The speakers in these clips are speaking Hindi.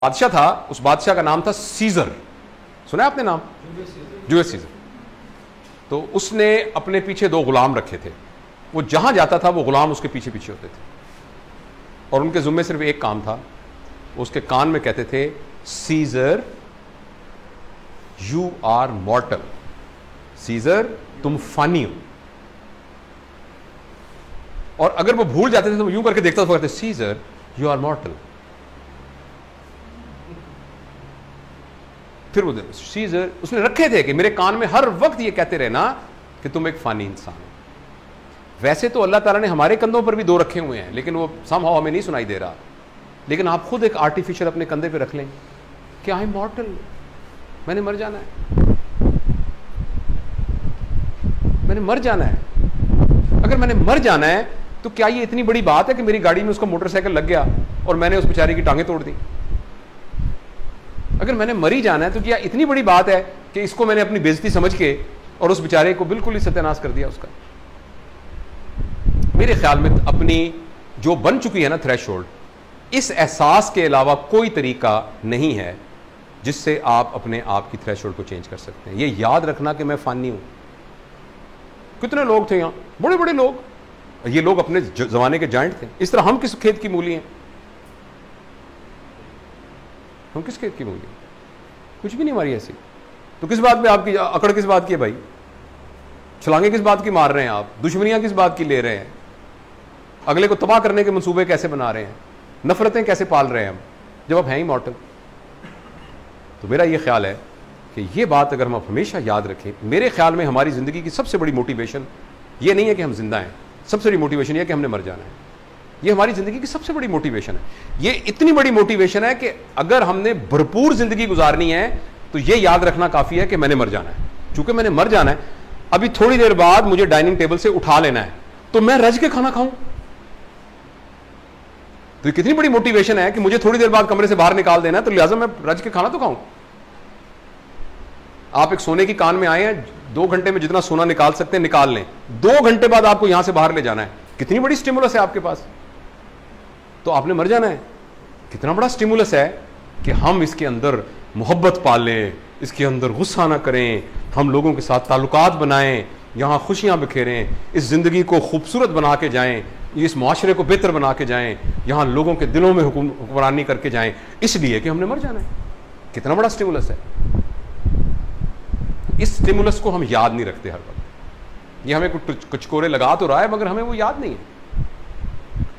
बादशाह था, उस बादशाह का नाम था सीजर। सुना है आपने नाम? Julius Caesar. तो उसने अपने पीछे दो गुलाम रखे थे। वो जहां जाता था वो गुलाम उसके पीछे पीछे होते थे और उनके जुम्मे सिर्फ एक काम था। उसके कान में कहते थे, Caesar you are mortal. Caesar तुम फानी हो। और अगर वो भूल जाते थे तो यूं करके देखता था, कहते सीजर यू आर मॉर्टल। फिर वो सीजर उसने रखे थे कि मेरे कान में हर वक्त ये कहते रहना कि तुम एक फानी इंसान हो। वैसे तो अल्लाह ताला ने हमारे कंधों पर भी दो रखे हुए हैं, लेकिन वो समहाउ हमें नहीं सुनाई दे रहा। लेकिन आप खुद एक आर्टिफिशियल अपने कंधे पे रख लें कि आई एम मॉर्टल, मैंने मर जाना है, मैंने मर जाना है। अगर मैंने मर जाना है तो क्या ये इतनी बड़ी बात है कि मेरी गाड़ी में उसका मोटरसाइकिल लग गया और मैंने उस बेचारे की टांगें तोड़ दी? अगर मैंने मरी जाना है तो क्या इतनी बड़ी बात है कि इसको मैंने अपनी बेइज्जती समझ के और उस बेचारे को बिल्कुल ही सत्यानाश कर दिया उसका? मेरे ख्याल में अपनी जो बन चुकी है ना थ्रेशोल्ड, इस एहसास के अलावा कोई तरीका नहीं है जिससे आप अपने आप की थ्रेशोल्ड को चेंज कर सकते हैं। ये याद रखना कि मैं फानी हूं। कितने लोग थे यहां, बड़े बड़े लोग, ये लोग अपने जमाने के जाइंट थे। इस तरह हम किस खेत की मूली हैं? हम किस खेत की मूली? कुछ भी नहीं हमारी ऐसी। तो किस बात पे आपकी अकड़, किस बात की है भाई? छलांगे किस बात की मार रहे हैं आप? दुश्मनियां किस बात की ले रहे हैं? अगले को तबाह करने के मंसूबे कैसे बना रहे हैं? नफरतें कैसे पाल रहे हैं हम, जब आप हैं ही मॉर्टल? तो मेरा ये ख्याल है कि ये बात अगर हम हमेशा याद रखें, मेरे ख्याल में हमारी जिंदगी की सबसे बड़ी मोटिवेशन ये नहीं है कि हम जिंदा हैं, सबसे बड़ी मोटिवेशन ये है कि हमने मर जाना है। ये हमारी जिंदगी की सबसे बड़ी मोटिवेशन है। ये इतनी बड़ी मोटिवेशन है कि अगर हमने भरपूर जिंदगी गुजारनी है तो ये याद रखना काफी है कि मैंने मर जाना है। चूंकि मैंने मर जाना है, अभी थोड़ी देर बाद मुझे डाइनिंग टेबल से उठा लेना है, तो मैं रज के खाना खाऊं। तो ये कितनी बड़ी मोटिवेशन है कि मुझे थोड़ी देर बाद कमरे से बाहर निकाल देना है, तो लिहाजा मैं रज के खाना तो खाऊं। आप एक सोने की कान में आए हैं, 2 घंटे में जितना सोना निकाल सकते हैं निकाल लें, 2 घंटे बाद आपको यहां से बाहर ले जाना है। कितनी बड़ी स्टिमुलस है आपके पास। तो आपने मर जाना है। कितना बड़ा स्टिमुलस है कि हम इसके अंदर मोहब्बत पालें, इसके अंदर गुस्सा ना करें, हम लोगों के साथ ताल्लुकात बनाएं, यहां खुशियां बिखेरें, इस जिंदगी को खूबसूरत बना के जाएं, इस मुआशरे को बेहतर बना के जाएं, यहां लोगों के दिलों में हुक्मरानी करके जाएं, इसलिए कि हमने मर जाना है। कितना बड़ा स्टिमुलस है। इस स्टिमुलस को हम याद नहीं रखते हर वक्त। ये हमें कुछ कोरे लगा तो रहा है मगर हमें वो याद नहीं है।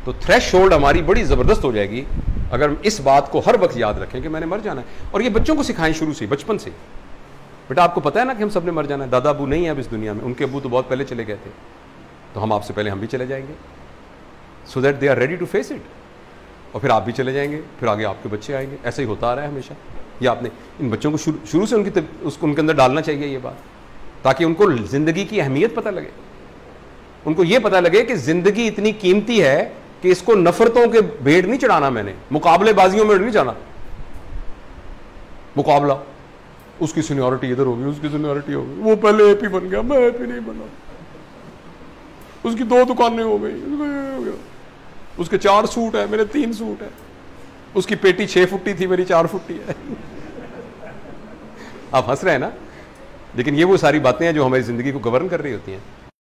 तो थ्रेशोल्ड हमारी बड़ी जबरदस्त हो जाएगी अगर हम इस बात को हर वक्त याद रखें कि मैंने मर जाना है। और ये बच्चों को सिखाएं शुरू से, बचपन से। बेटा आपको पता है ना कि हम सब ने मर जाना है। दादा अबू नहीं है अब इस दुनिया में, उनके अबू तो बहुत पहले चले गए थे, तो हम आपसे पहले हम भी चले जाएंगे, so that they are ready to face it. और फिर आप भी चले जाएंगे, फिर आगे आपके बच्चे आएंगे। ऐसे ही होता आ रहा है हमेशा। ये आपने इन बच्चों को शुरू से उनके अंदर डालना चाहिए ये बात, ताकि उनको जिंदगी की अहमियत पता लगे। उनको ये पता लगे कि जिंदगी इतनी कीमती है कि इसको नफरतों के भेड़ नहीं चढ़ाना, मैंने मुकाबलेबाजियों में नहीं जाना। मुकाबला, उसकी सीनियरिटी इधर होगी, उसकी सीनियरिटी होगी, वो पहले एपी बन गया, मैं एपी नहीं बना, उसकी 2 दुकानें हो गई, उसके 4 सूट है, मेरे 3 सूट है, उसकी पेटी 6 फुट्टी थी, मेरी 4 फुट्टी है। आप हंस रहे हैं ना, लेकिन ये वो सारी बातें हैं जो हमारी जिंदगी को गवर्न कर रही होती हैं।